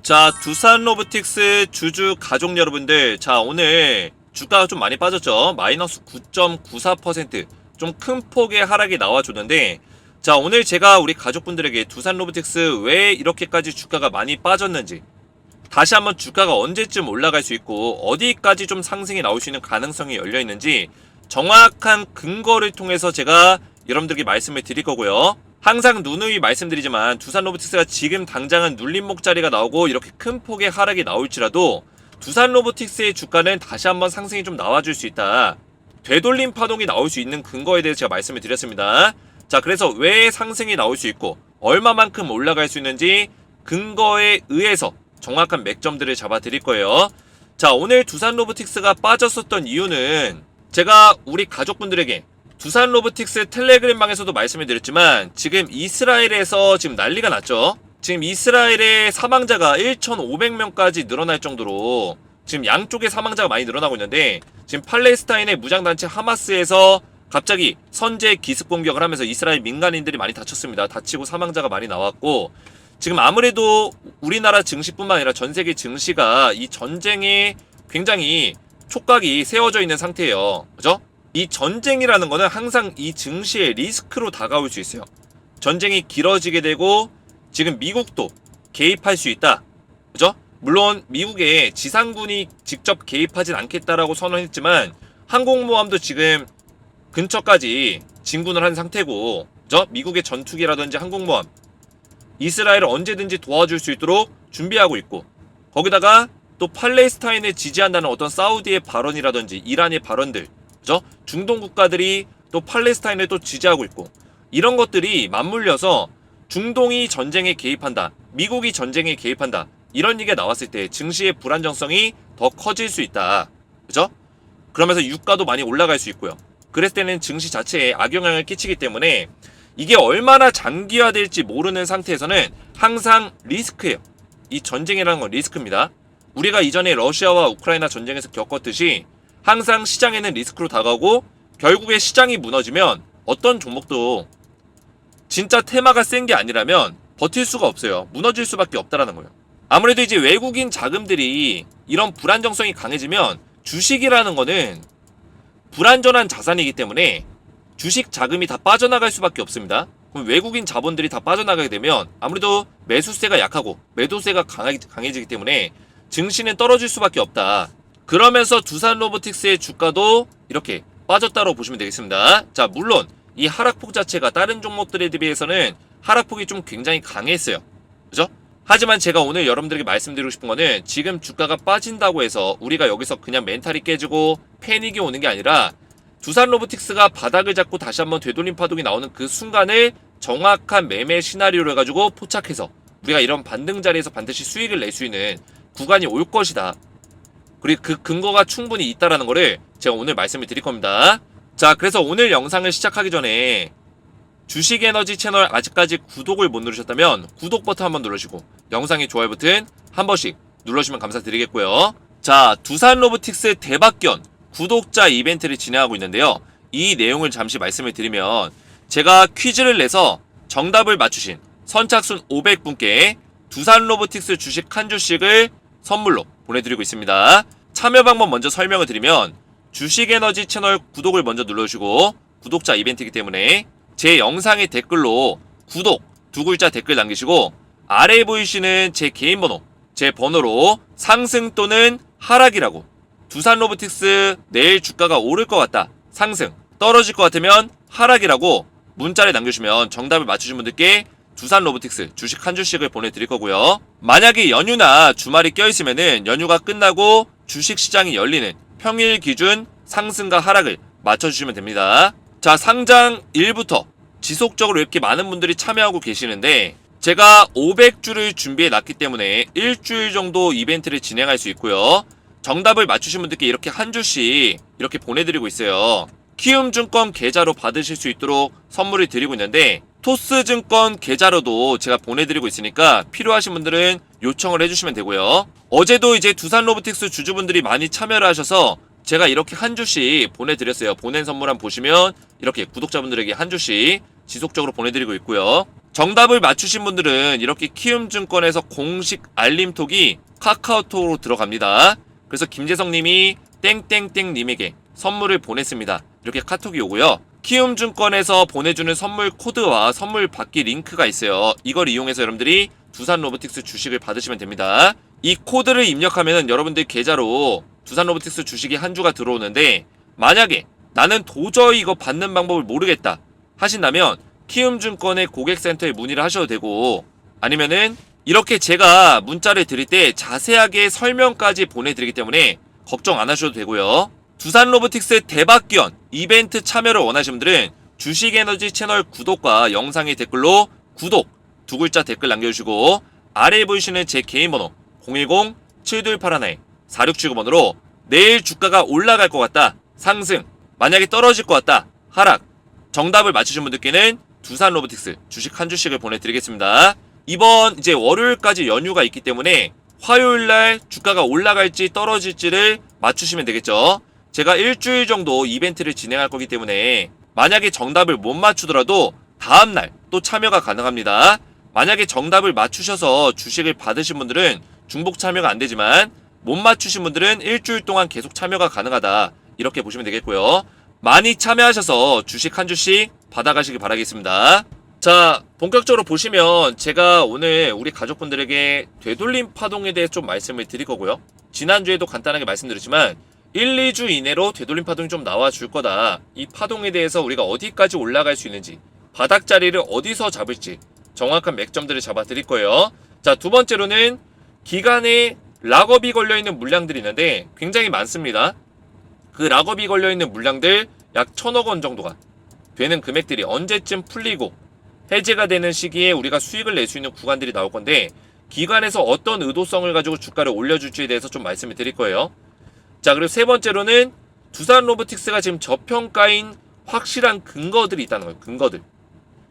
자, 두산 로보틱스 주주 가족 여러분들, 자, 오늘 주가가 좀 많이 빠졌죠. 마이너스 9.94%, 좀 큰 폭의 하락이 나와줬는데, 자, 오늘 제가 우리 가족분들에게 두산 로보틱스 왜 이렇게까지 주가가 많이 빠졌는지, 다시 한번 주가가 언제쯤 올라갈 수 있고 어디까지 좀 상승이 나올 수 있는 가능성이 열려있는지 정확한 근거를 통해서 제가 여러분들께 말씀을 드릴 거고요. 항상 누누이 말씀드리지만 두산 로보틱스가 지금 당장은 눌림목 자리가 나오고 이렇게 큰 폭의 하락이 나올지라도 두산 로보틱스의 주가는 다시 한번 상승이 좀 나와줄 수 있다. 되돌림 파동이 나올 수 있는 근거에 대해서 제가 말씀을 드렸습니다. 자, 그래서 왜 상승이 나올 수 있고 얼마만큼 올라갈 수 있는지 근거에 의해서 정확한 맥점들을 잡아 드릴 거예요. 자, 오늘 두산 로보틱스가 빠졌었던 이유는 제가 우리 가족분들에게 두산 로보틱스 텔레그램방에서도 말씀을 드렸지만 지금 이스라엘에서 지금 난리가 났죠. 지금 이스라엘의 사망자가 1,500명까지 늘어날 정도로 지금 양쪽의 사망자가 많이 늘어나고 있는데, 지금 팔레스타인의 무장단체 하마스에서 갑자기 선제 기습 공격을 하면서 이스라엘 민간인들이 많이 다쳤습니다. 다치고 사망자가 많이 나왔고, 지금 아무래도 우리나라 증시뿐만 아니라 전 세계 증시가 이 전쟁에 굉장히 촉각이 세워져 있는 상태예요. 그죠? 이 전쟁이라는 거는 항상 이 증시의 리스크로 다가올 수 있어요. 전쟁이 길어지게 되고 지금 미국도 개입할 수 있다. 그죠? 물론 미국의 지상군이 직접 개입하진 않겠다라고 선언했지만 항공모함도 지금 근처까지 진군을 한 상태고, 그죠? 미국의 전투기라든지 항공모함 이스라엘을 언제든지 도와줄 수 있도록 준비하고 있고, 거기다가 또 팔레스타인을 지지한다는 어떤 사우디의 발언이라든지 이란의 발언들, 그죠? 중동 국가들이 또 팔레스타인을 또 지지하고 있고, 이런 것들이 맞물려서 중동이 전쟁에 개입한다, 미국이 전쟁에 개입한다, 이런 얘기가 나왔을 때 증시의 불안정성이 더 커질 수 있다. 그죠? 그러면서 유가도 많이 올라갈 수 있고요. 그랬을 때는 증시 자체에 악영향을 끼치기 때문에 이게 얼마나 장기화될지 모르는 상태에서는 항상 리스크예요. 이 전쟁이라는 건 리스크입니다. 우리가 이전에 러시아와 우크라이나 전쟁에서 겪었듯이 항상 시장에는 리스크로 다가오고, 결국에 시장이 무너지면 어떤 종목도 진짜 테마가 센 게 아니라면 버틸 수가 없어요. 무너질 수밖에 없다라는 거예요. 아무래도 이제 외국인 자금들이 이런 불안정성이 강해지면, 주식이라는 거는 불안전한 자산이기 때문에 주식 자금이 다 빠져나갈 수밖에 없습니다. 그럼 외국인 자본들이 다 빠져나가게 되면 아무래도 매수세가 약하고 매도세가 강해지기 때문에 증시는 떨어질 수밖에 없다. 그러면서 두산 로보틱스의 주가도 이렇게 빠졌다고 보시면 되겠습니다. 자, 물론 이 하락폭 자체가 다른 종목들에 비해서는 하락폭이 좀 굉장히 강했어요. 그죠? 하지만 제가 오늘 여러분들에게 말씀드리고 싶은 거는 지금 주가가 빠진다고 해서 우리가 여기서 그냥 멘탈이 깨지고 패닉이 오는 게 아니라, 두산 로보틱스가 바닥을 잡고 다시 한번 되돌림 파동이 나오는 그 순간을 정확한 매매 시나리오를 가지고 포착해서 우리가 이런 반등 자리에서 반드시 수익을 낼 수 있는 구간이 올 것이다. 그리고 그 근거가 충분히 있다라는 거를 제가 오늘 말씀을 드릴 겁니다. 자, 그래서 오늘 영상을 시작하기 전에 주식에너지 채널 아직까지 구독을 못 누르셨다면 구독 버튼 한번 누르시고 영상의 좋아요 버튼 한 번씩 눌러주시면 감사드리겠고요. 자, 두산 로보틱스 대박견 구독자 이벤트를 진행하고 있는데요. 이 내용을 잠시 말씀을 드리면, 제가 퀴즈를 내서 정답을 맞추신 선착순 500분께 두산 로보틱스 주식 한 주씩을 선물로 보내드리고 있습니다. 참여 방법 먼저 설명을 드리면, 주식에너지 채널 구독을 먼저 눌러주시고, 구독자 이벤트이기 때문에 제 영상의 댓글로 구독 두 글자 댓글 남기시고, 아래에 보이시는 제 개인 번호, 제 번호로 상승 또는 하락이라고, 두산 로보틱스 내일 주가가 오를 것 같다, 상승, 떨어질 것 같으면 하락이라고 문자를 남겨주시면 정답을 맞추신 분들께 두산 로보틱스 주식 한 주씩을 보내드릴 거고요. 만약에 연휴나 주말이 껴있으면은 연휴가 끝나고 주식시장이 열리는 평일 기준 상승과 하락을 맞춰주시면 됩니다. 자, 상장 1부터 지속적으로 이렇게 많은 분들이 참여하고 계시는데, 제가 500주를 준비해 놨기 때문에 일주일 정도 이벤트를 진행할 수 있고요. 정답을 맞추신 분들께 이렇게 한 주씩 이렇게 보내드리고 있어요. 키움증권 계좌로 받으실 수 있도록 선물을 드리고 있는데, 토스증권 계좌로도 제가 보내드리고 있으니까 필요하신 분들은 요청을 해주시면 되고요. 어제도 이제 두산 로보틱스 주주분들이 많이 참여를 하셔서 제가 이렇게 한 주씩 보내드렸어요. 보낸 선물 한번 보시면 이렇게 구독자분들에게 한 주씩 지속적으로 보내드리고 있고요. 정답을 맞추신 분들은 이렇게 키움증권에서 공식 알림톡이 카카오톡으로 들어갑니다. 그래서 김재성님이 땡땡땡님에게 선물을 보냈습니다. 이렇게 카톡이 오고요. 키움증권에서 보내주는 선물 코드와 선물 받기 링크가 있어요. 이걸 이용해서 여러분들이 두산로보틱스 주식을 받으시면 됩니다. 이 코드를 입력하면 여러분들 계좌로 두산로보틱스 주식이 한 주가 들어오는데, 만약에 나는 도저히 이거 받는 방법을 모르겠다 하신다면 키움증권의 고객센터에 문의를 하셔도 되고, 아니면은 이렇게 제가 문자를 드릴 때 자세하게 설명까지 보내드리기 때문에 걱정 안 하셔도 되고요. 두산로보틱스 대박기원 이벤트 참여를 원하시는 분들은 주식에너지 채널 구독과 영상의 댓글로 구독 두 글자 댓글 남겨주시고, 아래에 보이시는 제 개인 번호 010-7281-4679번으로 내일 주가가 올라갈 것 같다, 상승, 만약에 떨어질 것 같다, 하락, 정답을 맞추신 분들께는 두산로보틱스 주식 한 주씩을 보내드리겠습니다. 이번 이제 월요일까지 연휴가 있기 때문에 화요일날 주가가 올라갈지 떨어질지를 맞추시면 되겠죠. 제가 일주일 정도 이벤트를 진행할 거기 때문에 만약에 정답을 못 맞추더라도 다음날 또 참여가 가능합니다. 만약에 정답을 맞추셔서 주식을 받으신 분들은 중복 참여가 안 되지만 못 맞추신 분들은 일주일 동안 계속 참여가 가능하다, 이렇게 보시면 되겠고요. 많이 참여하셔서 주식 한 주씩 받아가시기 바라겠습니다. 자, 본격적으로 보시면 제가 오늘 우리 가족분들에게 되돌림 파동에 대해 좀 말씀을 드릴 거고요. 지난주에도 간단하게 말씀드렸지만 1, 2주 이내로 되돌림 파동이 좀 나와줄 거다. 이 파동에 대해서 우리가 어디까지 올라갈 수 있는지, 바닥 자리를 어디서 잡을지 정확한 맥점들을 잡아 드릴 거예요. 자, 두 번째로는 기간에 락업이 걸려있는 물량들이 있는데 굉장히 많습니다. 그 락업이 걸려있는 물량들 약 1,000억 원 정도가 되는 금액들이 언제쯤 풀리고 해제가 되는 시기에 우리가 수익을 낼 수 있는 구간들이 나올 건데, 기관에서 어떤 의도성을 가지고 주가를 올려줄지에 대해서 좀 말씀을 드릴 거예요. 자, 그리고 세 번째로는 두산로보틱스가 지금 저평가인 확실한 근거들이 있다는 거예요. 근거들.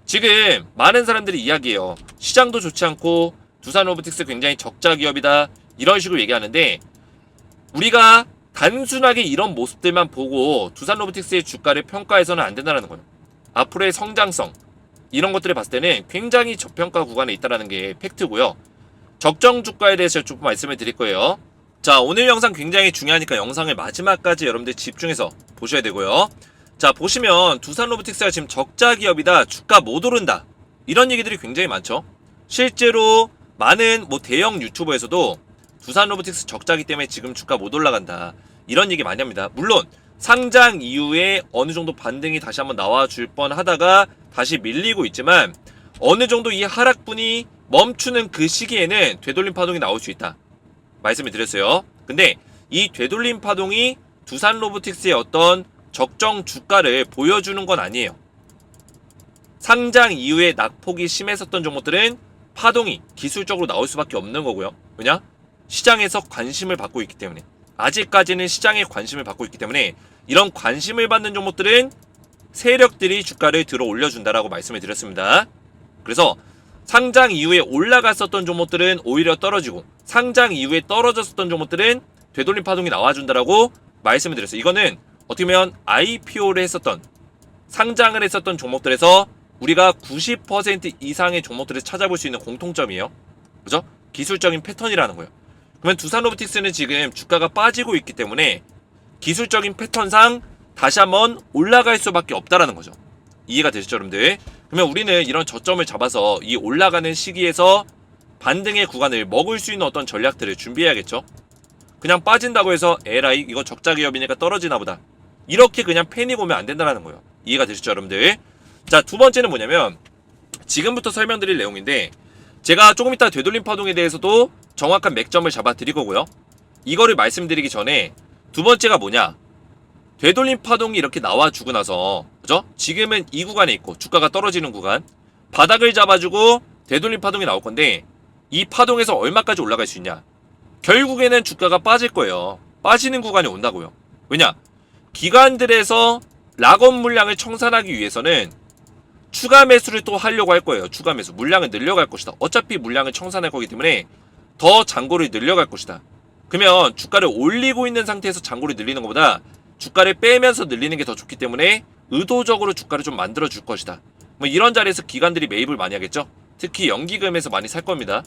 지금 많은 사람들이 이야기해요. 시장도 좋지 않고 두산로보틱스 굉장히 적자 기업이다, 이런 식으로 얘기하는데, 우리가 단순하게 이런 모습들만 보고 두산로보틱스의 주가를 평가해서는 안 된다는 거예요. 앞으로의 성장성, 이런 것들을 봤을 때는 굉장히 저평가 구간에 있다는 게 팩트고요. 적정 주가에 대해서 조금 말씀을 드릴 거예요. 자, 오늘 영상 굉장히 중요하니까 영상을 마지막까지 여러분들 집중해서 보셔야 되고요. 자, 보시면 두산로보틱스가 지금 적자 기업이다, 주가 못 오른다, 이런 얘기들이 굉장히 많죠. 실제로 많은 대형 유튜버에서도 두산로보틱스 적자기 때문에 지금 주가 못 올라간다, 이런 얘기 많이 합니다. 물론 상장 이후에 어느 정도 반등이 다시 한번 나와줄 뻔 하다가 다시 밀리고 있지만, 어느 정도 이 하락분이 멈추는 그 시기에는 되돌림 파동이 나올 수 있다 말씀을 드렸어요. 근데 이 되돌림 파동이 두산로보틱스의 어떤 적정 주가를 보여주는 건 아니에요. 상장 이후에 낙폭이 심했었던 종목들은 파동이 기술적으로 나올 수밖에 없는 거고요. 왜냐? 시장에서 관심을 받고 있기 때문에, 아직까지는 시장에 관심을 받고 있기 때문에 이런 관심을 받는 종목들은 세력들이 주가를 들어 올려준다라고 말씀을 드렸습니다. 그래서 상장 이후에 올라갔었던 종목들은 오히려 떨어지고, 상장 이후에 떨어졌었던 종목들은 되돌림 파동이 나와준다라고 말씀을 드렸어요. 이거는 어떻게 보면 IPO를 했었던, 상장을 했었던 종목들에서 우리가 90% 이상의 종목들을 찾아볼 수 있는 공통점이에요. 그죠? 기술적인 패턴이라는 거예요. 그러면 두산로보틱스는 지금 주가가 빠지고 있기 때문에 기술적인 패턴상 다시 한번 올라갈 수밖에 없다라는 거죠. 이해가 되시죠, 여러분들? 그러면 우리는 이런 저점을 잡아서 이 올라가는 시기에서 반등의 구간을 먹을 수 있는 어떤 전략들을 준비해야겠죠. 그냥 빠진다고 해서 에라이 이거 적자 기업이니까 떨어지나 보다, 이렇게 그냥 패닉 오면 안 된다는 거예요. 이해가 되시죠, 여러분들? 자, 두 번째는 뭐냐면 지금부터 설명드릴 내용인데, 제가 조금 이따 되돌림 파동에 대해서도 정확한 맥점을 잡아 드릴 거고요. 이거를 말씀드리기 전에 두 번째가 뭐냐, 되돌림 파동이 이렇게 나와주고 나서, 그죠? 지금은 이 구간에 있고 주가가 떨어지는 구간, 바닥을 잡아주고 되돌림 파동이 나올 건데, 이 파동에서 얼마까지 올라갈 수 있냐? 결국에는 주가가 빠질 거예요. 빠지는 구간이 온다고요. 왜냐? 기관들에서 락업 물량을 청산하기 위해서는 추가 매수를 또 하려고 할 거예요. 추가 매수, 물량을 늘려갈 것이다. 어차피 물량을 청산할 거기 때문에 더 잔고를 늘려갈 것이다. 그러면 주가를 올리고 있는 상태에서 잔고를 늘리는 것보다 주가를 빼면서 늘리는 게 더 좋기 때문에 의도적으로 주가를 좀 만들어 줄 것이다. 뭐 이런 자리에서 기관들이 매입을 많이 하겠죠. 특히 연기금에서 많이 살 겁니다.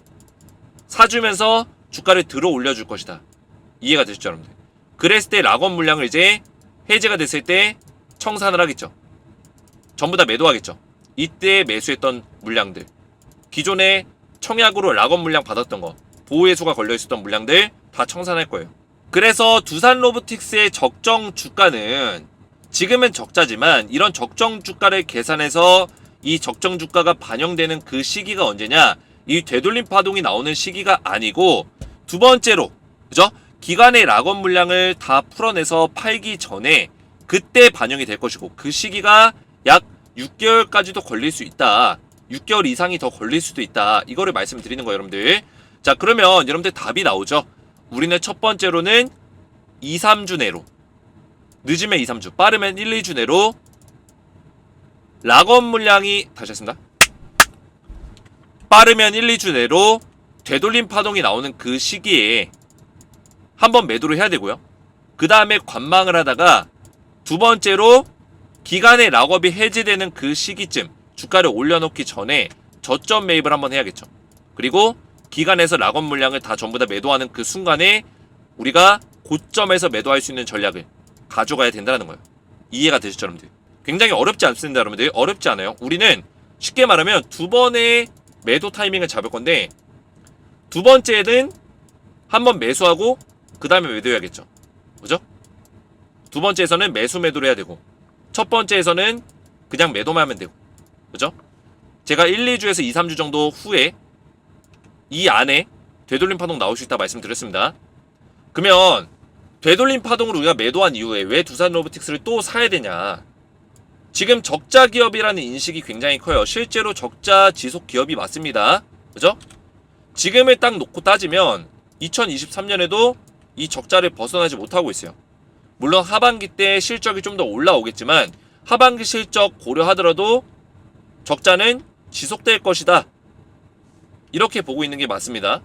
사주면서 주가를 들어 올려줄 것이다. 이해가 되시죠, 여러분들? 그랬을 때 락원 물량을 이제 해제가 됐을 때 청산을 하겠죠. 전부 다 매도하겠죠. 이때 매수했던 물량들, 기존에 청약으로 락원 물량 받았던 거, 보호해소가 걸려있었던 물량들 다 청산할 거예요. 그래서 두산 로보틱스의 적정 주가는 지금은 적자지만 이런 적정 주가를 계산해서 이 적정 주가가 반영되는 그 시기가 언제냐, 이 되돌림 파동이 나오는 시기가 아니고 두 번째로, 그죠? 기관의 락원 물량을 다 풀어내서 팔기 전에 그때 반영이 될 것이고, 그 시기가 약 6개월까지도 걸릴 수 있다. 6개월 이상이 더 걸릴 수도 있다. 이거를 말씀드리는 거예요, 여러분들. 자, 그러면 여러분들 답이 나오죠. 우리는 첫 번째로는 2, 3주 내로, 늦으면 2, 3주, 빠르면 1, 2주 내로 락원 물량이, 다시 했습니다. 빠르면 1, 2주 내로 되돌림 파동이 나오는 그 시기에 한번 매도를 해야 되고요. 그 다음에 관망을 하다가 두 번째로 기간의 락업이 해제되는 그 시기쯤 주가를 올려놓기 전에 저점 매입을 한번 해야겠죠. 그리고 기간에서 락업 물량을 다 전부 다 매도하는 그 순간에 우리가 고점에서 매도할 수 있는 전략을 가져가야 된다는 거예요. 이해가 되시죠, 여러분들? 굉장히 어렵지 않습니다, 여러분들. 어렵지 않아요. 우리는 쉽게 말하면 두 번의 매도 타이밍을 잡을 건데, 두 번째는 한번 매수하고 그 다음에 매도해야겠죠. 그죠? 두 번째에서는 매수 매도를 해야 되고, 첫 번째에서는 그냥 매도만 하면 되고, 그죠? 제가 1, 2주에서 2, 3주 정도 후에 이 안에 되돌림 파동 나올 수 있다 말씀드렸습니다. 그러면 되돌림 파동을 우리가 매도한 이후에 왜 두산 로보틱스를 또 사야 되냐? 지금 적자 기업이라는 인식이 굉장히 커요. 실제로 적자 지속 기업이 맞습니다. 그죠? 지금을 딱 놓고 따지면 2023년에도 이 적자를 벗어나지 못하고 있어요. 물론 하반기 때 실적이 좀 더 올라오겠지만 하반기 실적 고려하더라도 적자는 지속될 것이다. 이렇게 보고 있는 게 맞습니다.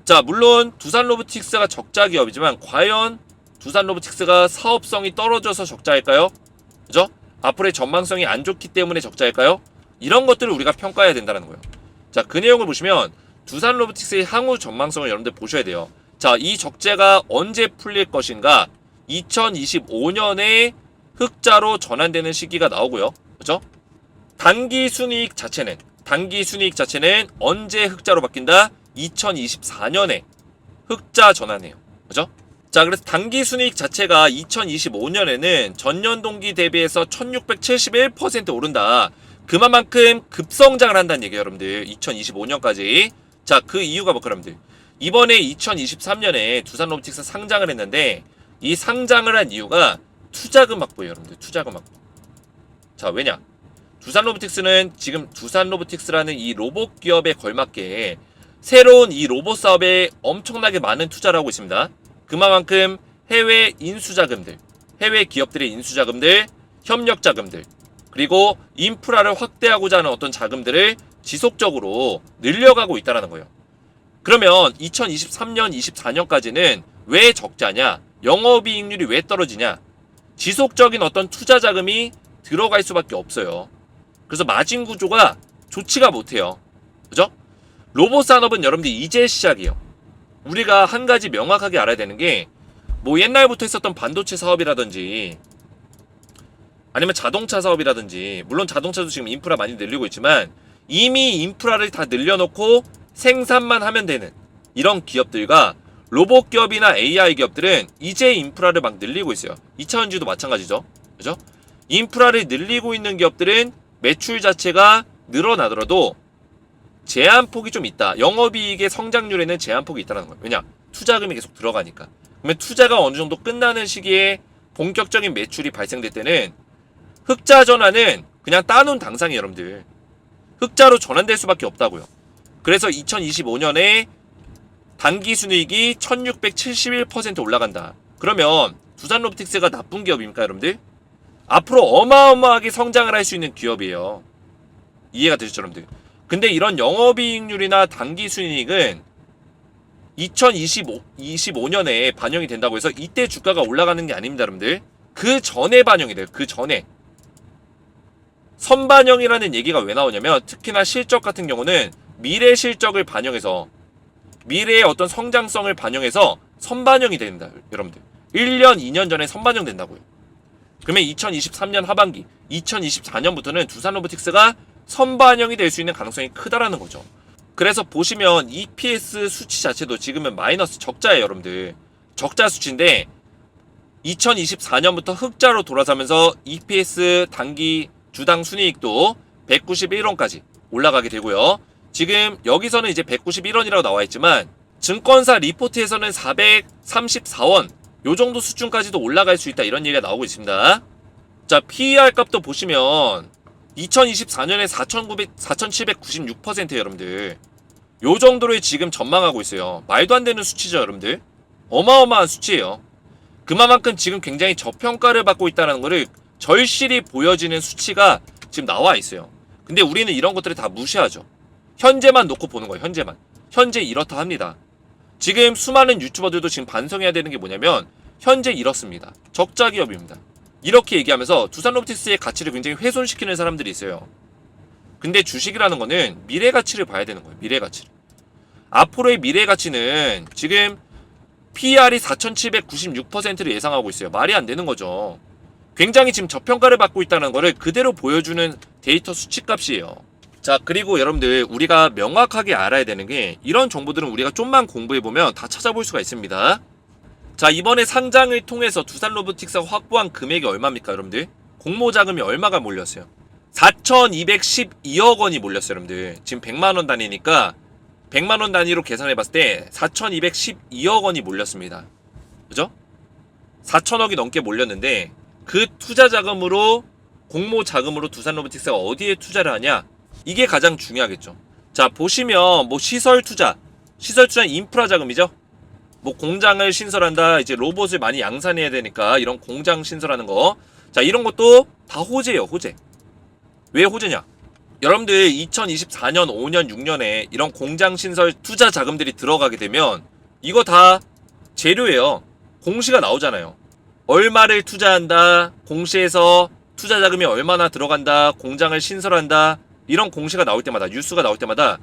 자, 물론 두산 로보틱스가 적자 기업이지만 과연 두산 로보틱스가 사업성이 떨어져서 적자일까요? 그죠? 앞으로의 전망성이 안 좋기 때문에 적자일까요? 이런 것들을 우리가 평가해야 된다는 거예요. 자, 그 내용을 보시면 두산 로보틱스의 향후 전망성을 여러분들 보셔야 돼요. 자, 이 적자가 언제 풀릴 것인가? 2025년에 흑자로 전환되는 시기가 나오고요. 그죠? 단기 순이익 자체는 언제 흑자로 바뀐다? 2024년에 흑자 전환해요. 그죠? 자, 그래서 단기 순이익 자체가 2025년에는 전년 동기 대비해서 1671% 오른다. 그만큼 급성장을 한다는 얘기예요, 여러분들. 2025년까지. 자, 그 이유가 뭘까요, 여러분들? 이번에 2023년에 두산 로보틱스 상장을 했는데 이 상장을 한 이유가 투자금 확보예요, 여러분들. 투자금 확보. 자, 왜냐? 두산 로보틱스는 지금 두산 로보틱스라는 이 로봇 기업에 걸맞게 새로운 이 로봇 사업에 엄청나게 많은 투자를 하고 있습니다. 그만큼 해외 인수자금들, 해외 기업들의 인수자금들, 협력자금들, 그리고 인프라를 확대하고자 하는 어떤 자금들을 지속적으로 늘려가고 있다는 거예요. 그러면 2023년, 24년까지는 왜 적자냐? 영업이익률이 왜 떨어지냐? 지속적인 어떤 투자 자금이 들어갈 수밖에 없어요. 그래서 마진 구조가 좋지가 못해요. 그죠? 로봇 산업은 여러분들이 이제 시작이에요. 우리가 한 가지 명확하게 알아야 되는 게, 뭐 옛날부터 있었던 반도체 사업이라든지 아니면 자동차 사업이라든지, 물론 자동차도 지금 인프라 많이 늘리고 있지만 이미 인프라를 다 늘려놓고 생산만 하면 되는 이런 기업들과 로봇 기업이나 AI 기업들은 이제 인프라를 막 늘리고 있어요. 2차전지도 마찬가지죠. 그죠? 인프라를 늘리고 있는 기업들은 매출 자체가 늘어나더라도 제한폭이 좀 있다. 영업이익의 성장률에는 제한폭이 있다는 거예요. 왜냐? 투자금이 계속 들어가니까. 그러면 투자가 어느 정도 끝나는 시기에 본격적인 매출이 발생될 때는 흑자 전환은 그냥 따놓은 당상이에요, 여러분들. 흑자로 전환될 수밖에 없다고요. 그래서 2025년에 단기 순이익이 1671% 올라간다. 그러면 두산 로보틱스가 나쁜 기업입니까, 여러분들? 앞으로 어마어마하게 성장을 할 수 있는 기업이에요. 이해가 되시죠, 여러분들? 근데 이런 영업이익률이나 단기 순이익은 2025년에 반영이 된다고 해서 이때 주가가 올라가는 게 아닙니다, 여러분들. 그 전에 반영이 돼요. 그 전에. 선반영이라는 얘기가 왜 나오냐면 특히나 실적 같은 경우는 미래 실적을 반영해서 미래의 어떤 성장성을 반영해서 선반영이 된다. 여러분들 1년 2년 전에 선반영 된다고요. 그러면 2023년 하반기 2024년부터는 두산로보틱스가 선반영이 될 수 있는 가능성이 크다라는 거죠. 그래서 보시면 EPS 수치 자체도 지금은 마이너스 적자예요. 여러분들 적자 수치인데 2024년부터 흑자로 돌아서면서 EPS 단기 주당 순이익도 191원까지 올라가게 되고요. 지금 여기서는 이제 191원이라고 나와 있지만 증권사 리포트에서는 434원 요 정도 수준까지도 올라갈 수 있다 이런 얘기가 나오고 있습니다. 자, PER 값도 보시면 2024년에 4,796% 여러분들 요 정도를 지금 전망하고 있어요. 말도 안 되는 수치죠 여러분들. 어마어마한 수치예요. 그만큼 지금 굉장히 저평가를 받고 있다는 거를 절실히 보여지는 수치가 지금 나와 있어요. 근데 우리는 이런 것들을 다 무시하죠. 현재만 놓고 보는 거예요. 현재만. 현재 이렇다 합니다. 지금 수많은 유튜버들도 지금 반성해야 되는 게 뭐냐면 현재 이렇습니다. 적자 기업입니다. 이렇게 얘기하면서 두산로보틱스의 가치를 굉장히 훼손시키는 사람들이 있어요. 근데 주식이라는 거는 미래 가치를 봐야 되는 거예요. 미래 가치를. 앞으로의 미래 가치는 지금 PER이 4,796%를 예상하고 있어요. 말이 안 되는 거죠. 굉장히 지금 저평가를 받고 있다는 거를 그대로 보여주는 데이터 수치값이에요. 자, 그리고 여러분들 우리가 명확하게 알아야 되는 게 이런 정보들은 우리가 좀만 공부해보면 다 찾아볼 수가 있습니다. 자, 이번에 상장을 통해서 두산로보틱스가 확보한 금액이 얼마입니까 여러분들? 공모자금이 얼마가 몰렸어요? 4,212억 원이 몰렸어요 여러분들. 지금 100만원 단위니까 100만원 단위로 계산해봤을 때 4,212억 원이 몰렸습니다. 그죠? 4천억이 넘게 몰렸는데 그 투자 자금으로 공모 자금으로 두산로보틱스가 어디에 투자를 하냐? 이게 가장 중요하겠죠. 자, 보시면 뭐 시설 투자는 인프라 자금이죠. 뭐 공장을 신설한다, 이제 로봇을 많이 양산해야 되니까 이런 공장 신설하는 거. 자, 이런 것도 다 호재예요, 호재. 왜 호재냐? 여러분들 2024년, 5년, 6년에 이런 공장 신설 투자 자금들이 들어가게 되면 이거 다 재료예요. 공시가 나오잖아요. 얼마를 투자한다, 공시에서 투자 자금이 얼마나 들어간다, 공장을 신설한다, 이런 공시가 나올 때마다, 뉴스가 나올 때마다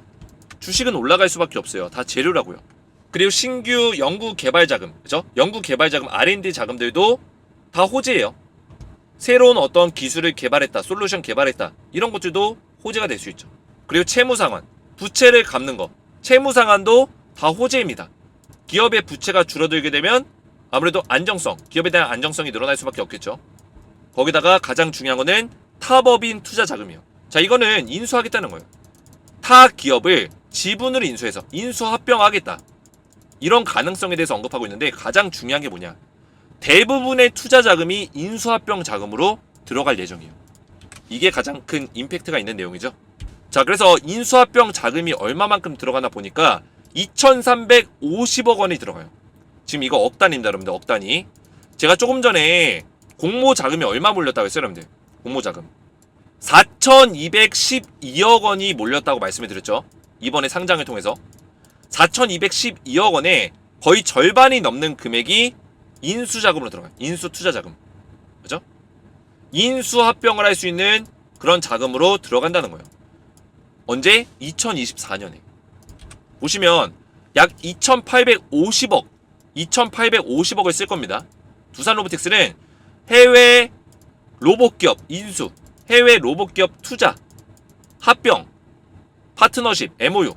주식은 올라갈 수밖에 없어요. 다 재료라고요. 그리고 신규 연구 개발 자금, 그죠? 연구 개발 자금, R&D 자금들도 다 호재예요. 새로운 어떤 기술을 개발했다, 솔루션 개발했다, 이런 것들도 호재가 될 수 있죠. 그리고 채무 상환, 부채를 갚는 거, 채무 상환도 다 호재입니다. 기업의 부채가 줄어들게 되면 아무래도 안정성, 기업에 대한 안정성이 늘어날 수밖에 없겠죠. 거기다가 가장 중요한 거는 타법인 투자 자금이요. 자, 이거는 인수하겠다는 거예요. 타 기업을 지분으로 인수해서 인수합병하겠다, 이런 가능성에 대해서 언급하고 있는데 가장 중요한 게 뭐냐? 대부분의 투자 자금이 인수합병 자금으로 들어갈 예정이에요. 이게 가장 큰 임팩트가 있는 내용이죠. 자, 그래서 인수합병 자금이 얼마만큼 들어가나 보니까 2,350억 원이 들어가요. 지금 이거 억 단위입니다, 여러분들. 억 단위. 제가 조금 전에 공모 자금이 얼마 몰렸다고 했어요, 여러분들. 공모 자금 4,212억 원이 몰렸다고 말씀을 드렸죠. 이번에 상장을 통해서 4,212억 원에 거의 절반이 넘는 금액이 인수 자금으로 들어가요. 인수 투자 자금. 그죠? 인수 합병을 할 수 있는 그런 자금으로 들어간다는 거예요. 언제? 2024년에. 보시면 약 2,850억을 쓸 겁니다. 두산로보틱스는 해외 로봇기업 인수, 해외 로봇기업 투자, 합병, 파트너십, MOU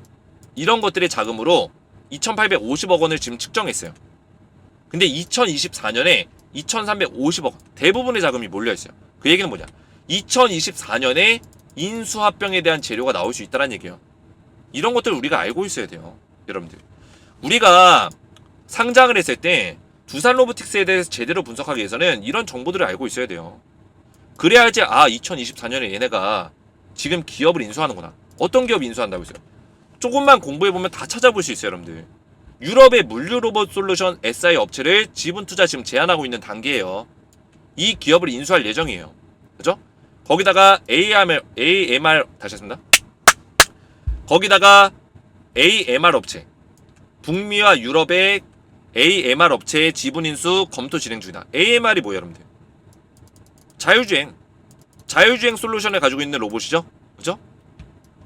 이런 것들의 자금으로 2,850억 원을 지금 측정했어요. 근데 2024년에 2,350억 원, 대부분의 자금이 몰려있어요. 그 얘기는 뭐냐? 2024년에 인수합병에 대한 재료가 나올 수 있다는 얘기예요. 이런 것들을 우리가 알고 있어야 돼요. 여러분들, 우리가 상장을 했을 때 두산로보틱스에 대해서 제대로 분석하기 위해서는 이런 정보들을 알고 있어야 돼요. 그래야지 2024년에 얘네가 지금 기업을 인수하는구나, 어떤 기업 인수한다고 했어요. 조금만 공부해보면 다 찾아볼 수 있어요. 여러분들, 유럽의 물류로봇 솔루션 SI 업체를 지분 투자 지금 제안하고 있는 단계예요. 이 기업을 인수할 예정이에요. 그죠? 거기다가 AMR 다시 했습니다. 거기다가 AMR 업체, 북미와 유럽의 AMR 업체의 지분 인수 검토 진행 중이다. AMR이 뭐예요, 여러분들? 자율주행. 자율주행 솔루션을 가지고 있는 로봇이죠. 그죠?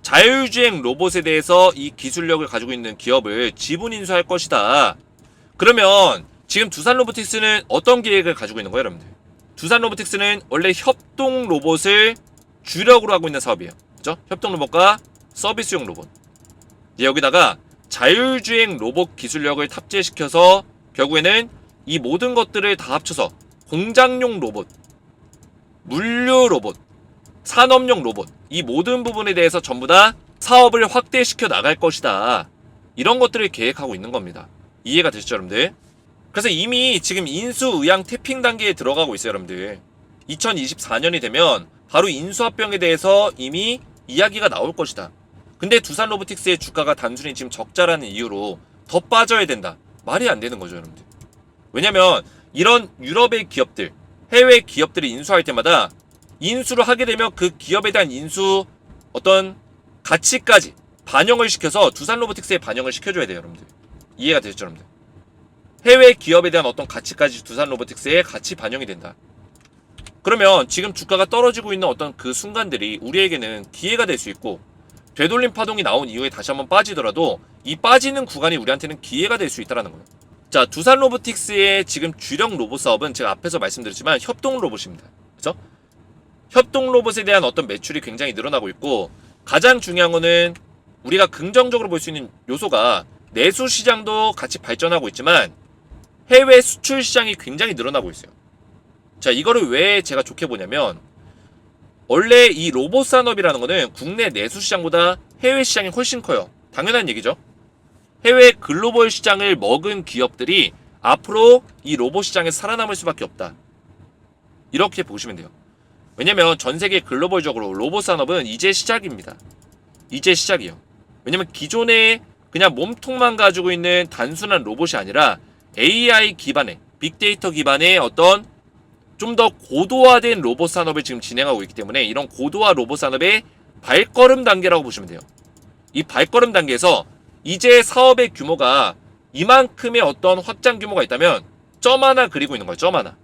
자율주행 로봇에 대해서 이 기술력을 가지고 있는 기업을 지분 인수할 것이다. 그러면 지금 두산 로보틱스는 어떤 계획을 가지고 있는 거예요, 여러분들? 두산 로보틱스는 원래 협동 로봇을 주력으로 하고 있는 사업이에요. 그죠? 협동 로봇과 서비스용 로봇. 여기다가 자율주행 로봇 기술력을 탑재시켜서 결국에는 이 모든 것들을 다 합쳐서 공장용 로봇, 물류 로봇, 산업용 로봇, 이 모든 부분에 대해서 전부 다 사업을 확대시켜 나갈 것이다. 이런 것들을 계획하고 있는 겁니다. 이해가 되시죠, 여러분들? 그래서 이미 지금 인수의향 태핑 단계에 들어가고 있어요, 여러분들. 2024년이 되면 바로 인수합병에 대해서 이미 이야기가 나올 것이다. 근데 두산 로보틱스의 주가가 단순히 지금 적자라는 이유로 더 빠져야 된다. 말이 안 되는 거죠, 여러분들. 왜냐면 이런 유럽의 기업들, 해외 기업들이 인수할 때마다 인수를 하게 되면 그 기업에 대한 인수 어떤 가치까지 반영을 시켜서 두산 로보틱스에 반영을 시켜줘야 돼요, 여러분들. 이해가 되셨죠, 여러분들? 해외 기업에 대한 어떤 가치까지 두산 로보틱스에 같이 반영이 된다. 그러면 지금 주가가 떨어지고 있는 어떤 그 순간들이 우리에게는 기회가 될 수 있고, 되돌림 파동이 나온 이후에 다시 한번 빠지더라도 이 빠지는 구간이 우리한테는 기회가 될 수 있다는 거예요. 자, 두산 로보틱스의 지금 주력 로봇 사업은 제가 앞에서 말씀드렸지만 협동 로봇입니다. 그죠? 협동 로봇에 대한 어떤 매출이 굉장히 늘어나고 있고, 가장 중요한 거는 우리가 긍정적으로 볼 수 있는 요소가 내수 시장도 같이 발전하고 있지만 해외 수출 시장이 굉장히 늘어나고 있어요. 자, 이거를 왜 제가 좋게 보냐면, 원래 이 로봇 산업이라는 거는 국내 내수 시장보다 해외 시장이 훨씬 커요. 당연한 얘기죠. 해외 글로벌 시장을 먹은 기업들이 앞으로 이 로봇 시장에 살아남을 수밖에 없다. 이렇게 보시면 돼요. 왜냐면 전 세계 글로벌적으로 로봇 산업은 이제 시작입니다. 이제 시작이에요. 왜냐면 기존에 그냥 몸통만 가지고 있는 단순한 로봇이 아니라 AI 기반의, 빅데이터 기반의 어떤 좀 더 고도화된 로봇 산업을 지금 진행하고 있기 때문에 이런 고도화 로봇 산업의 발걸음 단계라고 보시면 돼요. 이 발걸음 단계에서 이제 사업의 규모가 이만큼의 어떤 확장 규모가 있다면 점 하나 그리고 있는 거예요. 점 하나.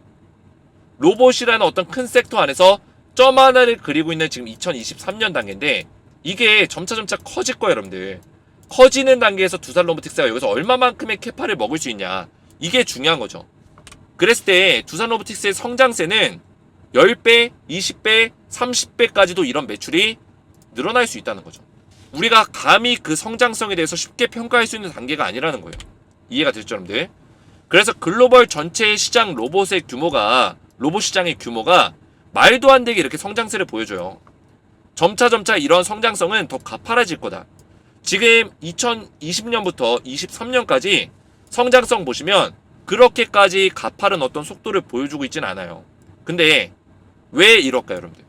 로봇이라는 어떤 큰 섹터 안에서 점 하나를 그리고 있는 지금 2023년 단계인데, 이게 점차 커질 거예요, 여러분들. 커지는 단계에서 두산 로보틱스가 여기서 얼마만큼의 캐파를 먹을 수 있냐, 이게 중요한 거죠. 그랬을 때 두산 로보틱스의 성장세는 10배, 20배, 30배까지도 이런 매출이 늘어날 수 있다는 거죠. 우리가 감히 그 성장성에 대해서 쉽게 평가할 수 있는 단계가 아니라는 거예요. 이해가 되셨죠, 여러분들? 그래서 글로벌 전체 시장 로봇의 규모가, 로봇 시장의 규모가 말도 안 되게 이렇게 성장세를 보여줘요. 점차 이런 성장성은 더 가파라질 거다. 지금 2020년부터 23년까지 성장성 보시면 그렇게까지 가파른 어떤 속도를 보여주고 있지는 않아요. 근데 왜 이럴까요, 여러분들?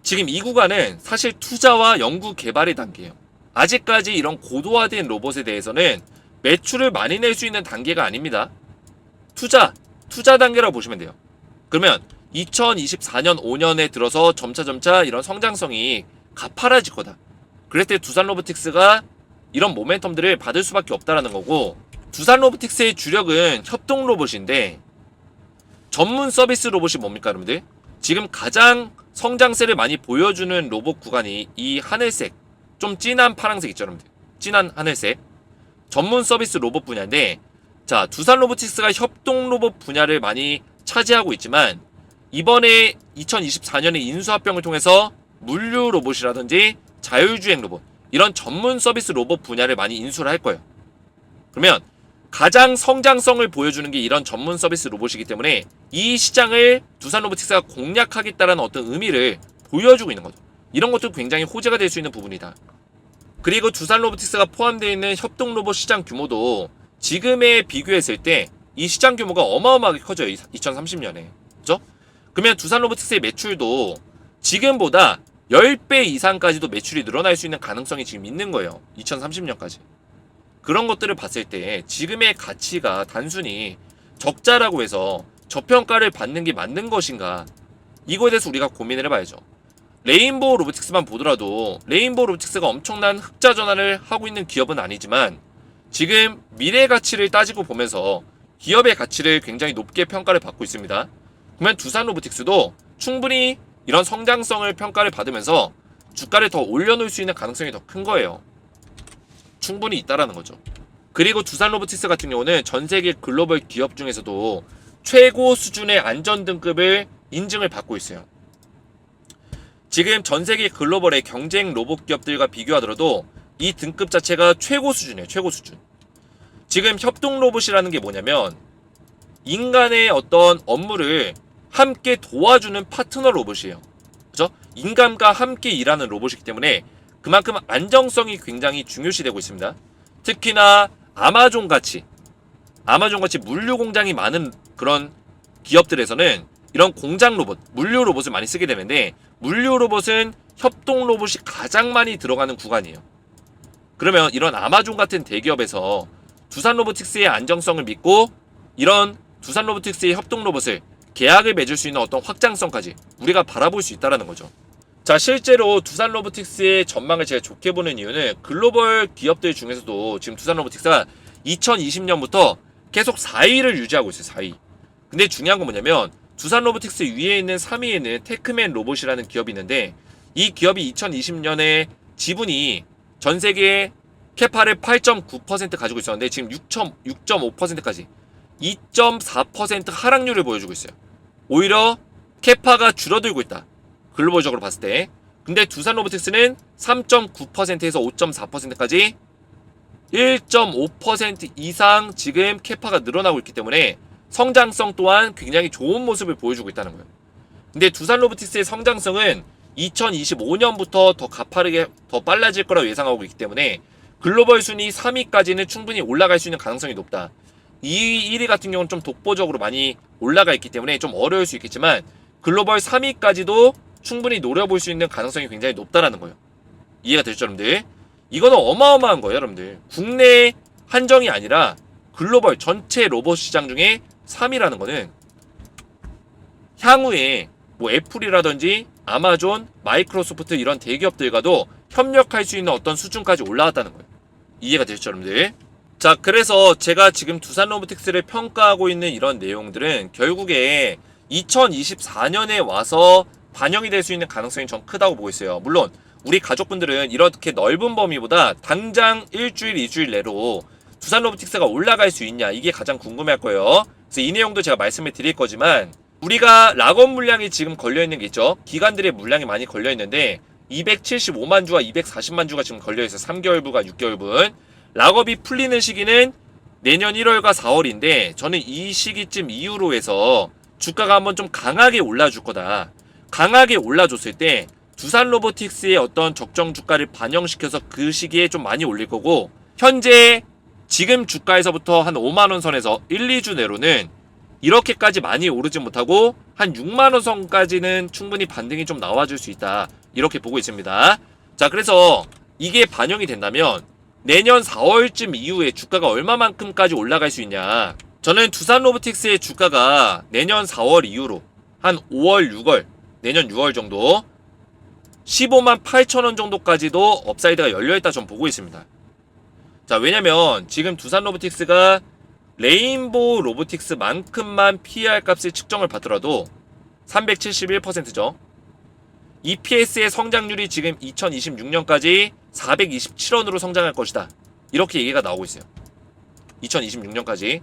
지금 이 구간은 사실 투자와 연구 개발의 단계예요. 아직까지 이런 고도화된 로봇에 대해서는 매출을 많이 낼 수 있는 단계가 아닙니다. 투자 단계라고 보시면 돼요. 그러면 2024년 5년에 들어서 점차 이런 성장성이 가파라질 거다. 그랬을 때 두산 로보틱스가 이런 모멘텀들을 받을 수밖에 없다라는 거고, 두산 로보틱스의 주력은 협동 로봇인데 전문 서비스 로봇이 뭡니까, 여러분들? 지금 가장 성장세를 많이 보여주는 로봇 구간이 이 하늘색, 좀 진한 파란색 있죠, 여러분들? 진한 하늘색 전문 서비스 로봇 분야인데, 자, 두산 로보틱스가 협동 로봇 분야를 많이 차지하고 있지만 이번에 2024년에 인수합병을 통해서 물류 로봇이라든지 자율주행 로봇, 이런 전문 서비스 로봇 분야를 많이 인수를 할 거예요. 그러면 가장 성장성을 보여주는 게 이런 전문 서비스 로봇이기 때문에 이 시장을 두산 로보틱스가 공략하겠다는 어떤 의미를 보여주고 있는 거죠. 이런 것도 굉장히 호재가 될 수 있는 부분이다. 그리고 두산 로보틱스가 포함되어 있는 협동 로봇 시장 규모도 지금에 비교했을 때 이 시장 규모가 어마어마하게 커져요. 2030년에. 그죠? 그러면 두산 로보틱스의 매출도 지금보다 10배 이상까지도 매출이 늘어날 수 있는 가능성이 지금 있는 거예요. 2030년까지. 그런 것들을 봤을 때 지금의 가치가 단순히 적자라고 해서 저평가를 받는 게 맞는 것인가, 이거에 대해서 우리가 고민을 해봐야죠. 레인보우 로보틱스만 보더라도 레인보우 로보틱스가 엄청난 흑자 전환을 하고 있는 기업은 아니지만 지금 미래 가치를 따지고 보면서 기업의 가치를 굉장히 높게 평가를 받고 있습니다. 그러면 두산 로보틱스도 충분히 이런 성장성을 평가를 받으면서 주가를 더 올려놓을 수 있는 가능성이 더 큰 거예요. 충분히 있다라는 거죠. 그리고 두산 로보틱스 같은 경우는 전 세계 글로벌 기업 중에서도 최고 수준의 안전 등급을 인증을 받고 있어요. 지금 전 세계 글로벌의 경쟁 로봇 기업들과 비교하더라도 이 등급 자체가 최고 수준이에요. 최고 수준. 지금 협동 로봇이라는 게 뭐냐면 인간의 어떤 업무를 함께 도와주는 파트너 로봇이에요. 그죠? 인간과 함께 일하는 로봇이기 때문에 그만큼 안정성이 굉장히 중요시되고 있습니다. 특히나 아마존같이 물류 공장이 많은 그런 기업들에서는 이런 공장 로봇, 물류 로봇을 많이 쓰게 되는데 물류 로봇은 협동 로봇이 가장 많이 들어가는 구간이에요. 그러면 이런 아마존 같은 대기업에서 두산 로보틱스의 안정성을 믿고 이런 두산 로보틱스의 협동 로봇을 계약을 맺을 수 있는 어떤 확장성까지 우리가 바라볼 수 있다는 거죠. 자, 실제로 두산 로보틱스의 전망을 제가 좋게 보는 이유는 글로벌 기업들 중에서도 지금 두산 로보틱스가 2020년부터 계속 4위를 유지하고 있어요. 4위. 근데 중요한 건 뭐냐면 두산 로보틱스 위에 있는 3위에는 테크맨 로봇이라는 기업이 있는데 이 기업이 2020년에 지분이 전 세계 캐파를 8.9% 가지고 있었는데 지금 6.5%까지 2.4% 하락률을 보여주고 있어요. 오히려 캐파가 줄어들고 있다. 글로벌적으로 봤을 때. 근데 두산 로보틱스는 3.9%에서 5.4%까지 1.5% 이상 지금 캐파가 늘어나고 있기 때문에 성장성 또한 굉장히 좋은 모습을 보여주고 있다는 거예요. 근데 두산 로보틱스의 성장성은 2025년부터 더 가파르게 더 빨라질 거라고 예상하고 있기 때문에 글로벌 순위 3위까지는 충분히 올라갈 수 있는 가능성이 높다. 2위, 1위 같은 경우는 좀 독보적으로 많이 올라가 있기 때문에 좀 어려울 수 있겠지만 글로벌 3위까지도 충분히 노려볼 수 있는 가능성이 굉장히 높다라는 거예요. 이해가 되시죠, 여러분들? 이거는 어마어마한 거예요, 여러분들. 국내 한정이 아니라 글로벌 전체 로봇 시장 중에 3위라는 거는 향후에 뭐 애플이라든지 아마존, 마이크로소프트 이런 대기업들과도 협력할 수 있는 어떤 수준까지 올라왔다는 거예요. 이해가 되시죠, 여러분들? 자, 그래서 제가 지금 두산 로보틱스를 평가하고 있는 이런 내용들은 결국에 2024년에 와서 반영이 될 수 있는 가능성이 전 크다고 보고 있어요. 물론 우리 가족분들은 이렇게 넓은 범위보다 당장 일주일, 2주일 내로 두산 로보틱스가 올라갈 수 있냐, 이게 가장 궁금해할 거예요. 그래서 이 내용도 제가 말씀을 드릴 거지만 우리가 락업 물량이 지금 걸려있는 게 있죠. 기관들의 물량이 많이 걸려있는데 275만 주와 240만 주가 지금 걸려있어요. 3개월분과 6개월분. 락업이 풀리는 시기는 내년 1월과 4월인데 저는 이 시기쯤 이후로 해서 주가가 한번 좀 강하게 올라줄 거다. 강하게 올라줬을 때 두산 로보틱스의 어떤 적정 주가를 반영시켜서 그 시기에 좀 많이 올릴 거고, 현재 지금 주가에서부터 한 5만원 선에서 1, 2주 내로는 이렇게까지 많이 오르지 못하고 한 6만원 선까지는 충분히 반등이 좀 나와줄 수 있다, 이렇게 보고 있습니다. 자, 그래서 이게 반영이 된다면 내년 4월쯤 이후에 주가가 얼마만큼까지 올라갈 수 있냐, 저는 두산 로보틱스의 주가가 내년 4월 이후로 한 5월, 6월, 내년 6월 정도 15만 8천원 정도까지도 업사이드가 열려있다 좀 보고 있습니다. 자, 왜냐면 지금 두산 로보틱스가 레인보우 로보틱스만큼만 PER 값을 측정을 받더라도 371%죠. EPS의 성장률이 지금 2026년까지 427원으로 성장할 것이다, 이렇게 얘기가 나오고 있어요. 2026년까지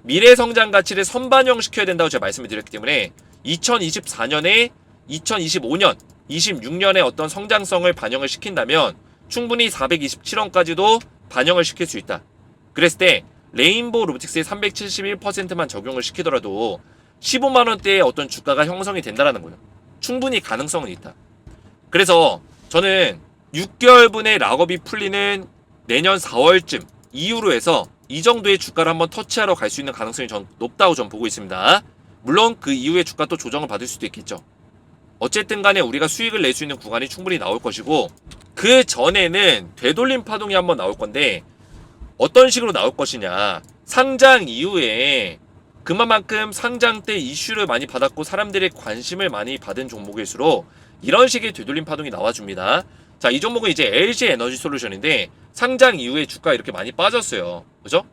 미래 성장 가치를 선반영시켜야 된다고 제가 말씀을 드렸기 때문에 2024년에 2025년, 26년에 어떤 성장성을 반영을 시킨다면 충분히 427원까지도 반영을 시킬 수 있다. 그랬을 때 레인보우 로보틱스의 371%만 적용을 시키더라도 15만원대의 어떤 주가가 형성이 된다는 거예요. 충분히 가능성은 있다. 그래서 저는 6개월분의 락업이 풀리는 내년 4월쯤 이후로 해서 이 정도의 주가를 한번 터치하러 갈 수 있는 가능성이 전 높다고 전 보고 있습니다. 물론 그 이후에 주가 또 조정을 받을 수도 있겠죠. 어쨌든 간에 우리가 수익을 낼 수 있는 구간이 충분히 나올 것이고, 그 전에는 되돌림 파동이 한번 나올 건데 어떤 식으로 나올 것이냐, 상장 이후에 그만큼 상장 때 이슈를 많이 받았고 사람들의 관심을 많이 받은 종목일수록 이런 식의 되돌림 파동이 나와줍니다. 자, 이 종목은 이제 LG 에너지 솔루션인데 상장 이후에 주가가 이렇게 많이 빠졌어요. 그죠?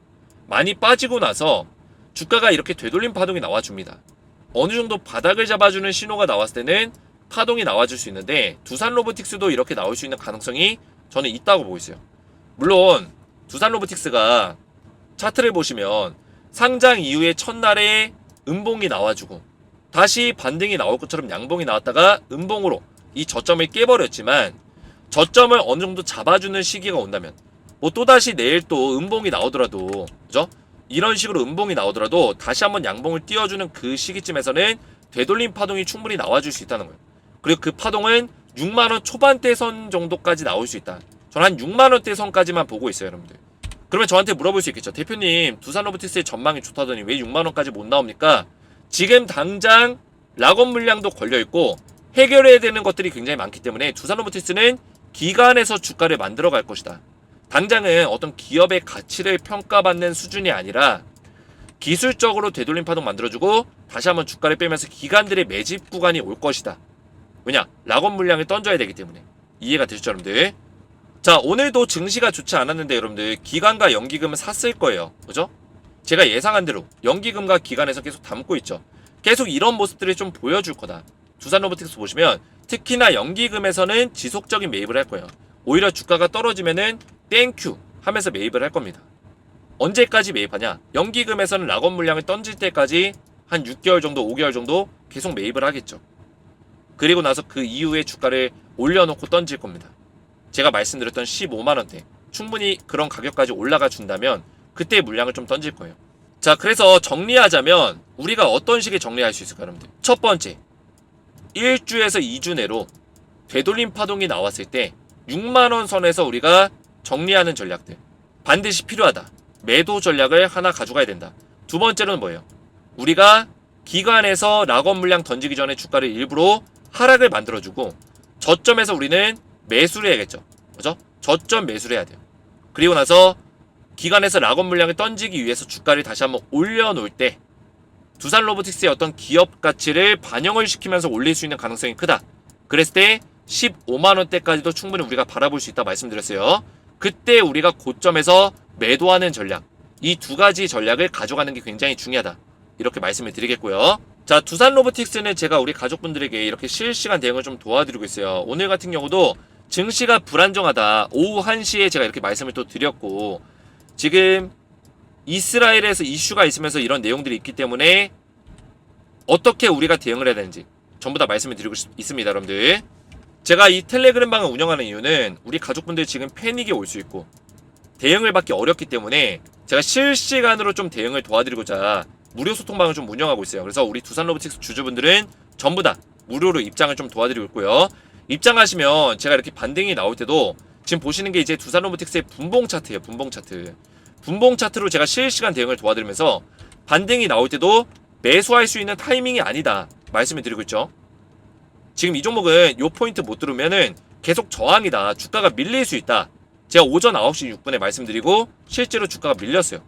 많이 빠지고 나서 주가가 이렇게 되돌림 파동이 나와줍니다. 어느 정도 바닥을 잡아주는 신호가 나왔을 때는 파동이 나와줄 수 있는데 두산 로보틱스도 이렇게 나올 수 있는 가능성이 저는 있다고 보고 있어요. 물론 두산 로보틱스가 차트를 보시면 상장 이후에 첫날에 음봉이 나와주고 다시 반등이 나올 것처럼 양봉이 나왔다가 음봉으로 이 저점을 깨버렸지만 저점을 어느 정도 잡아주는 시기가 온다면 뭐 또다시 내일 또 음봉이 나오더라도 그죠? 이런 식으로 음봉이 나오더라도 다시 한번 양봉을 띄워주는 그 시기쯤에서는 되돌림 파동이 충분히 나와줄 수 있다는 거예요. 그리고 그 파동은 6만원 초반대 선 정도까지 나올 수 있다. 저는 한 6만원대 선까지만 보고 있어요, 여러분들. 그러면 저한테 물어볼 수 있겠죠. 대표님, 두산 로보틱스의 전망이 좋다더니 왜 6만원까지 못 나옵니까? 지금 당장 락업 물량도 걸려있고 해결해야 되는 것들이 굉장히 많기 때문에 두산 로보틱스는 기간에서 주가를 만들어 갈 것이다. 당장은 어떤 기업의 가치를 평가받는 수준이 아니라 기술적으로 되돌림 파동 만들어주고 다시 한번 주가를 빼면서 기관들의 매집 구간이 올 것이다. 왜냐? 락업 물량을 던져야 되기 때문에. 이해가 되시죠, 여러분들? 자, 오늘도 증시가 좋지 않았는데 여러분들 기관과 연기금은 샀을 거예요. 그죠? 제가 예상한 대로 연기금과 기관에서 계속 담고 있죠. 계속 이런 모습들을 좀 보여줄 거다. 두산 로보틱스 보시면 특히나 연기금에서는 지속적인 매입을 할 거예요. 오히려 주가가 떨어지면은 땡큐 하면서 매입을 할 겁니다. 언제까지 매입하냐? 연기금에서는 락업 물량을 던질 때까지 한 6개월 정도, 5개월 정도 계속 매입을 하겠죠. 그리고 나서 그 이후에 주가를 올려놓고 던질 겁니다. 제가 말씀드렸던 15만원대 충분히 그런 가격까지 올라가 준다면 그때 물량을 좀 던질 거예요. 자, 그래서 정리하자면 우리가 어떤 식의 정리할 수 있을까요, 여러분들? 첫 번째, 1주에서 2주 내로 되돌림 파동이 나왔을 때 6만원 선에서 우리가 정리하는 전략들 반드시 필요하다. 매도 전략을 하나 가져가야 된다. 두 번째로는 뭐예요? 우리가 기관에서 락업 물량 던지기 전에 주가를 일부러 하락을 만들어주고 저점에서 우리는 매수를 해야겠죠. 그죠? 저점 매수를 해야 돼요. 그리고 나서 기관에서 락업 물량을 던지기 위해서 주가를 다시 한번 올려놓을 때 두산 로보틱스의 어떤 기업 가치를 반영을 시키면서 올릴 수 있는 가능성이 크다. 그랬을 때 15만원대까지도 충분히 우리가 바라볼 수 있다 말씀드렸어요. 그때 우리가 고점에서 매도하는 전략, 이 두 가지 전략을 가져가는 게 굉장히 중요하다. 이렇게 말씀을 드리겠고요. 자, 두산 로보틱스는 제가 우리 가족분들에게 이렇게 실시간 대응을 좀 도와드리고 있어요. 오늘 같은 경우도 증시가 불안정하다. 오후 1시에 제가 이렇게 말씀을 또 드렸고 지금 이스라엘에서 이슈가 있으면서 이런 내용들이 있기 때문에 어떻게 우리가 대응을 해야 되는지 전부 다 말씀을 드리고 있습니다, 여러분들. 제가 이 텔레그램 방을 운영하는 이유는 우리 가족분들 지금 패닉이 올 수 있고 대응을 받기 어렵기 때문에 제가 실시간으로 좀 대응을 도와드리고자 무료 소통방을 좀 운영하고 있어요. 그래서 우리 두산 로보틱스 주주분들은 전부 다 무료로 입장을 좀 도와드리고 있고요. 입장하시면 제가 이렇게 반등이 나올 때도 지금 보시는 게 이제 두산 로보틱스의 분봉 차트예요. 분봉 차트. 분봉 차트로 제가 실시간 대응을 도와드리면서 반등이 나올 때도 매수할 수 있는 타이밍이 아니다 말씀을 드리고 있죠. 지금 이 종목은 요 포인트 못 들으면은 계속 저항이다. 주가가 밀릴 수 있다. 제가 오전 9시 6분에 말씀드리고 실제로 주가가 밀렸어요.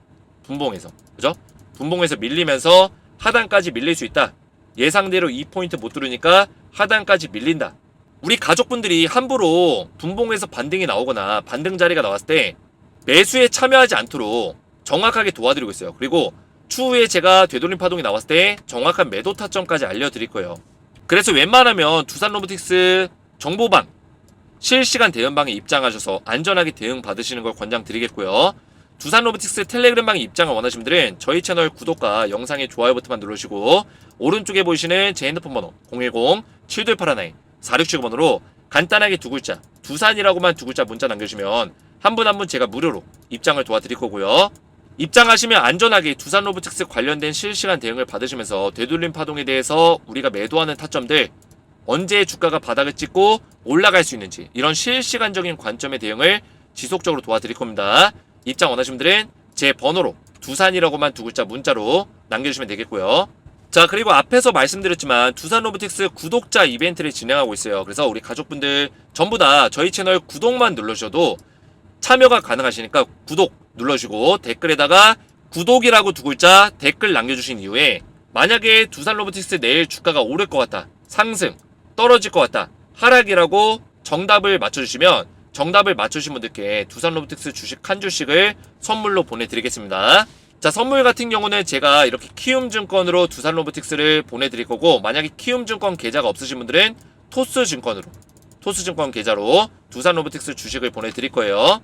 분봉에서. 그죠? 분봉에서 밀리면서 하단까지 밀릴 수 있다. 예상대로 이 포인트 못 들으니까 하단까지 밀린다. 우리 가족분들이 함부로 분봉에서 반등이 나오거나 반등 자리가 나왔을 때 매수에 참여하지 않도록 정확하게 도와드리고 있어요. 그리고 추후에 제가 되돌림 파동이 나왔을 때 정확한 매도 타점까지 알려드릴 거예요. 그래서 웬만하면 두산 로보틱스 정보방 실시간 대응방에 입장하셔서 안전하게 대응 받으시는 걸 권장드리겠고요. 두산 로보틱스 텔레그램방에 입장을 원하시는 분들은 저희 채널 구독과 영상의 좋아요 버튼만 누르시고 오른쪽에 보이시는 제 핸드폰 번호 010-7281-4679번으로 간단하게 두 글자 두산이라고만 두 글자 문자 남겨주시면 한 분 한 분 제가 무료로 입장을 도와드릴 거고요. 입장하시면 안전하게 두산 로보틱스 관련된 실시간 대응을 받으시면서 되돌림 파동에 대해서 우리가 매도하는 타점들 언제 주가가 바닥을 찍고 올라갈 수 있는지 이런 실시간적인 관점의 대응을 지속적으로 도와드릴 겁니다. 입장 원하시는 분들은 제 번호로 두산이라고만 두 글자 문자로 남겨주시면 되겠고요. 자, 그리고 앞에서 말씀드렸지만 두산 로보틱스 구독자 이벤트를 진행하고 있어요. 그래서 우리 가족분들 전부 다 저희 채널 구독만 눌러주셔도 참여가 가능하시니까 구독 눌러주시고 댓글에다가 구독이라고 두 글자 댓글 남겨주신 이후에 만약에 두산 로보틱스 내일 주가가 오를 것 같다, 상승, 떨어질 것 같다, 하락이라고 정답을 맞춰주시면 정답을 맞추신 분들께 두산 로보틱스 주식 한 주씩을 선물로 보내드리겠습니다. 자, 선물 같은 경우는 제가 이렇게 키움증권으로 두산 로보틱스를 보내드릴 거고 만약에 키움증권 계좌가 없으신 분들은 토스증권 계좌로 두산 로보틱스 주식을 보내드릴 거예요.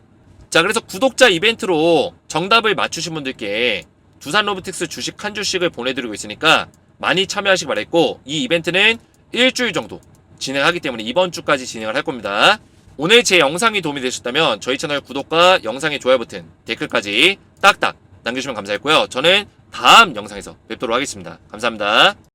자, 그래서 구독자 이벤트로 정답을 맞추신 분들께 두산 로보틱스 주식 한 주씩을 보내드리고 있으니까 많이 참여하시기 바랬고, 이 이벤트는 일주일 정도 진행하기 때문에 이번 주까지 진행을 할 겁니다. 오늘 제 영상이 도움이 되셨다면 저희 채널 구독과 영상의 좋아요 버튼, 댓글까지 딱딱 남겨주시면 감사했고요. 저는 다음 영상에서 뵙도록 하겠습니다. 감사합니다.